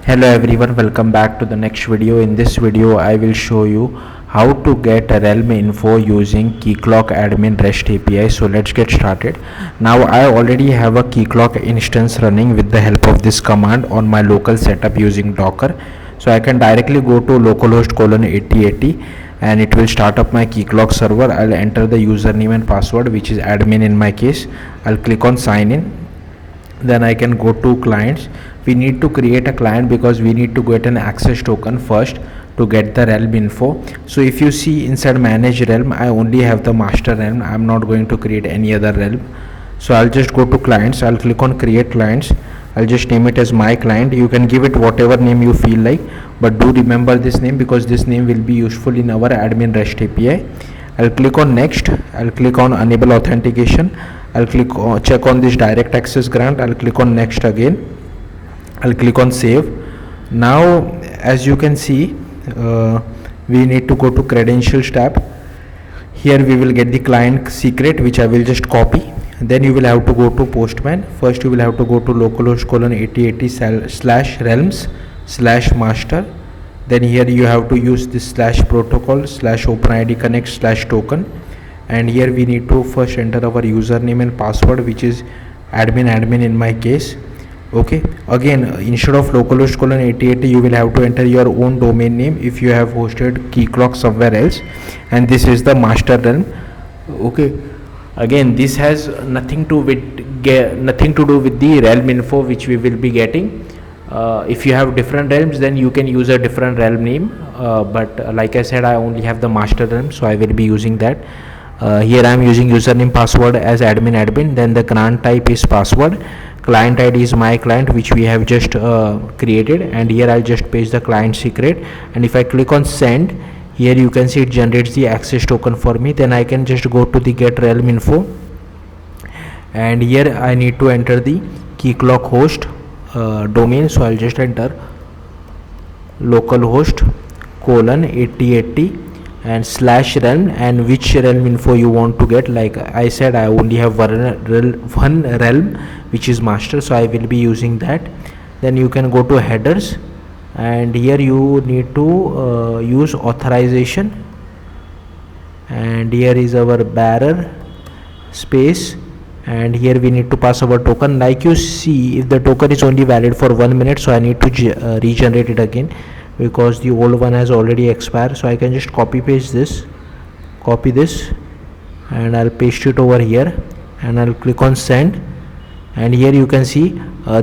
Hello everyone, welcome back to the next video. In this video I will show you how to get a realm info using Keycloak admin REST API. So let's get started. Now I already have a Keycloak instance running with the help of this command on my local setup using Docker. So I can directly go to localhost :8080 and it will start up my Keycloak server. I'll enter the username and password, which is admin in my case. I'll click on sign in. Then I can go to clients. We need to create a client because we need to get an access token first to get the realm info. So if you see inside manage realm, I only have the master realm. I'm not going to create any other realm. So I'll just go to clients. I'll click on create clients. I'll just name it as my client. You can give it whatever name you feel like, but do remember this name because this name will be useful in our admin REST API. I'll click on next. I'll click on enable authentication. I'll click on check on this direct access grant. I'll click on next again. I'll click on save. Now as you can see, we need to go to credentials tab. Here we will get the client secret, which I will just copy. Then you will have to go to Postman. First you will have to go to localhost :8080/realms/master. Then here you have to use this /protocol/openid connect/token, and here we need to first enter our username and password, which is admin in my case. Okay, again instead of localhost :8080 you will have to enter your own domain name if you have hosted Keycloak somewhere else, and this is the master realm. Okay, again this has nothing to do with the realm info which we will be getting. If you have different realms, then you can use a different realm name, but like I said, I only have the master realm, so I will be using that. Here I am using username password as admin. Then the grant type is password. Client ID is my client, which we have just created, and here I'll just paste the client secret. And if I click on send, here you can see it generates the access token for me. Then I can just go to the get realm info, and here I need to enter the Keycloak host domain. So I'll just enter localhost :8080 and /realm, and which realm info you want to get. Like I said, I only have one realm, which is master, so I will be using that. Then you can go to headers, and here you need to use authorization, and here is our bearer space, and here we need to pass our token. Like you see, if the token is only valid for 1 minute, so I need to regenerate it again because the old one has already expired. So I can just copy this, and I'll paste it over here, and I'll click on send. And here you can see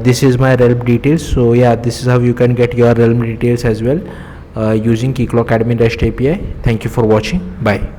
this is my realm details. So yeah, this is how you can get your realm details as well using Keycloak admin REST API. Thank you for watching. Bye.